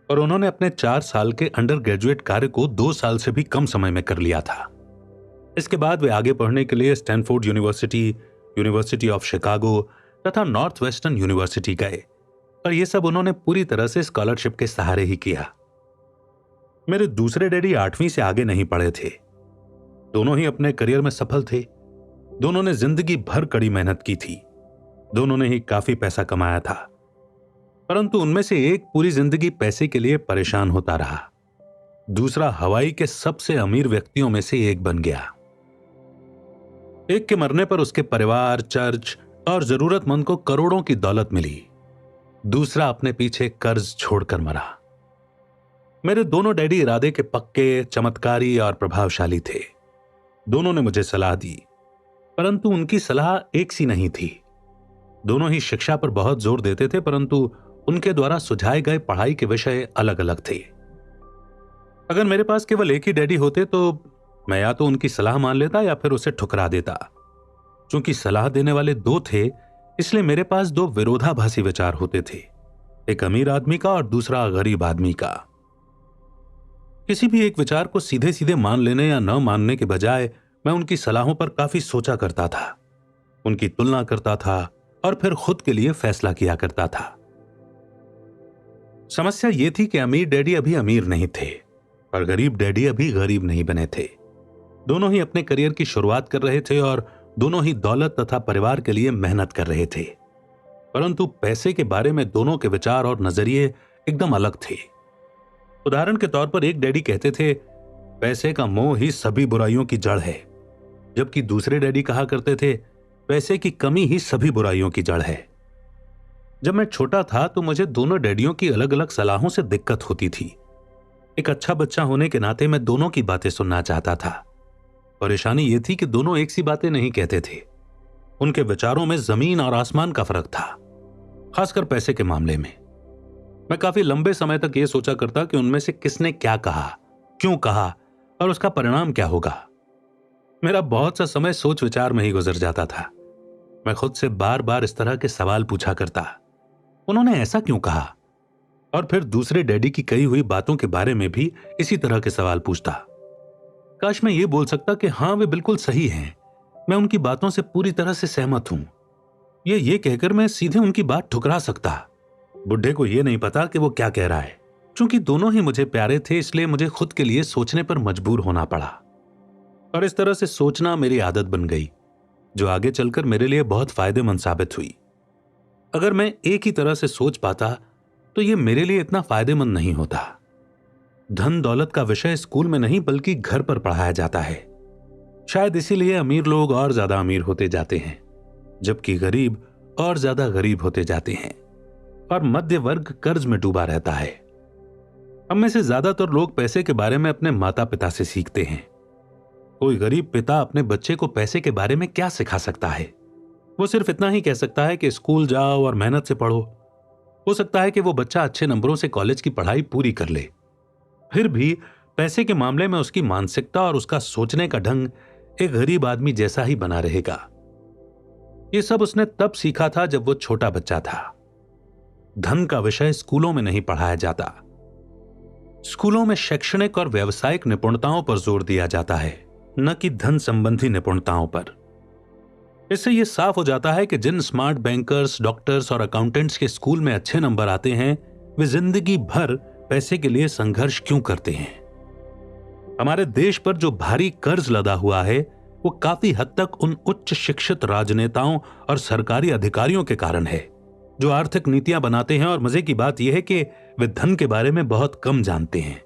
और उन्होंने अपने 4 साल के अंडर ग्रेजुएट कार्य को 2 साल से भी कम समय में कर लिया था। इसके बाद वे आगे पढ़ने के लिए Stanford university, university of Chicago तथा नॉर्थ वेस्टर्न यूनिवर्सिटी गए और यह सब उन्होंने पूरी तरह से स्कॉलरशिप के सहारे ही किया। मेरे दूसरे डैडी 8वीं से आगे नहीं पढ़े थे। दोनों ही अपने करियर में सफल थे। दोनों ने जिंदगी भर कड़ी मेहनत की थी। दोनों ने ही काफी पैसा कमाया था, परंतु उनमें से एक पूरी जिंदगी पैसे के लिए परेशान होता रहा। दूसरा हवाई के सबसे अमीर व्यक्तियों में से एक बन गया। एक के मरने पर उसके परिवार, चर्च और जरूरतमंद को करोड़ों की दौलत मिली। दूसरा अपने पीछे कर्ज छोड़कर मरा। मेरे दोनों डैडी इरादे के पक्के, चमत्कारी और प्रभावशाली थे। दोनों ने मुझे सलाह दी, परंतु उनकी सलाह एक सी नहीं थी। दोनों ही शिक्षा पर बहुत जोर देते थे, परंतु उनके द्वारा सुझाए गए पढ़ाई के विषय अलग अलग थे। अगर मेरे पास केवल एक ही डैडी होते तो मैं या तो उनकी सलाह मान लेता या फिर उसे ठुकरा देता। चूंकि सलाह देने वाले दो थे, इसलिए मेरे पास दो विरोधाभासी विचार होते थे, एक अमीर आदमी का और दूसरा गरीब आदमी का। किसी भी एक विचार को सीधे सीधे मान लेने या न मानने के बजाय मैं उनकी सलाहों पर काफी सोचा करता था, उनकी तुलना करता था और फिर खुद के लिए फैसला किया करता था। समस्या यह थी कि अमीर डैडी अभी अमीर नहीं थे और गरीब डैडी अभी गरीब नहीं बने थे। दोनों ही अपने करियर की शुरुआत कर रहे थे और दोनों ही दौलत तथा परिवार के लिए मेहनत कर रहे थे, परंतु पैसे के बारे में दोनों के विचार और नजरिए एकदम अलग थे। उदाहरण के तौर पर एक डैडी कहते थे, पैसे का मोह ही सभी बुराइयों की जड़ है, जबकि दूसरे डैडी कहा करते थे, पैसे की कमी ही सभी बुराइयों की जड़ है। जब मैं छोटा था तो मुझे दोनों डैडियों की अलग अलग सलाहों से दिक्कत होती थी। एक अच्छा बच्चा होने के नाते मैं दोनों की बातें सुनना चाहता था। परेशानी यह थी कि दोनों एक सी बातें नहीं कहते थे। उनके विचारों में जमीन और आसमान का फर्क था, खासकर पैसे के मामले में। मैं काफी लंबे समय तक यह सोचा करता कि उनमें से किसने क्या कहा, क्यों कहा और उसका परिणाम क्या होगा। मेरा बहुत सा समय सोच विचार में ही गुजर जाता था। मैं खुद से बार बार इस तरह के सवाल पूछा करता, उन्होंने ऐसा क्यों कहा? और फिर दूसरे डैडी की कही हुई बातों के बारे में भी इसी तरह के सवाल पूछता। काश मैं ये बोल सकता कि हाँ, वे बिल्कुल सही हैं, मैं उनकी बातों से पूरी तरह से सहमत हूं। ये कहकर मैं सीधे उनकी बात ठुकरा सकता। बुढ़े को यह नहीं पता कि वो क्या कह रहा है। चूंकि दोनों ही मुझे प्यारे थे, इसलिए मुझे खुद के लिए सोचने पर मजबूर होना पड़ा और इस तरह से सोचना मेरी आदत बन गई, जो आगे चलकर मेरे लिए बहुत फायदेमंद साबित हुई। अगर मैं एक ही तरह से सोच पाता तो यह मेरे लिए इतना फायदेमंद नहीं होता। धन दौलत का विषय स्कूल में नहीं बल्कि घर पर पढ़ाया जाता है। शायद इसीलिए अमीर लोग और ज्यादा अमीर होते जाते हैं, जबकि गरीब और ज्यादा गरीब होते जाते हैं और मध्य वर्ग कर्ज में डूबा रहता है। हम में से ज्यादातर लोग पैसे के बारे में अपने माता पिता से सीखते हैं। कोई गरीब पिता अपने बच्चे को पैसे के बारे में क्या सिखा सकता है? वो सिर्फ इतना ही कह सकता है कि स्कूल जाओ और मेहनत से पढ़ो। हो सकता है कि वो बच्चा अच्छे नंबरों से कॉलेज की पढ़ाई पूरी कर ले, फिर भी पैसे के मामले में उसकी मानसिकता और उसका सोचने का ढंग एक गरीब आदमी जैसा ही बना रहेगा। ये सब उसने तब सीखा था जब वो छोटा बच्चा था। धन का विषय स्कूलों में नहीं पढ़ाया जाता। स्कूलों में शैक्षणिक और व्यावसायिक निपुणताओं पर जोर दिया जाता है, न कि धन संबंधी निपुणताओं पर। इससे यह साफ हो जाता है कि जिन स्मार्ट बैंकर्स, डॉक्टर्स और अकाउंटेंट्स के स्कूल में अच्छे नंबर आते हैं, वे जिंदगी भर पैसे के लिए संघर्ष क्यों करते हैं। हमारे देश पर जो भारी कर्ज लदा हुआ है, वो काफी हद तक उन उच्च शिक्षित राजनेताओं और सरकारी अधिकारियों के कारण है, जो आर्थिक नीतियां बनाते हैं। और मजे की बात यह है कि वे धन के बारे में बहुत कम जानते हैं।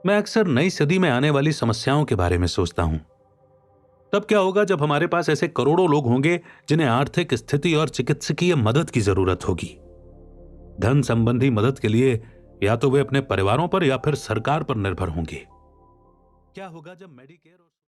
मैं अक्सर नई सदी में आने वाली समस्याओं के बारे में सोचता हूं। तब क्या होगा जब हमारे पास ऐसे करोड़ों लोग होंगे जिन्हें आर्थिक स्थिति और चिकित्सकीय मदद की जरूरत होगी। धन संबंधी मदद के लिए या तो वे अपने परिवारों पर या फिर सरकार पर निर्भर होंगे। क्या होगा जब मेडिकेयर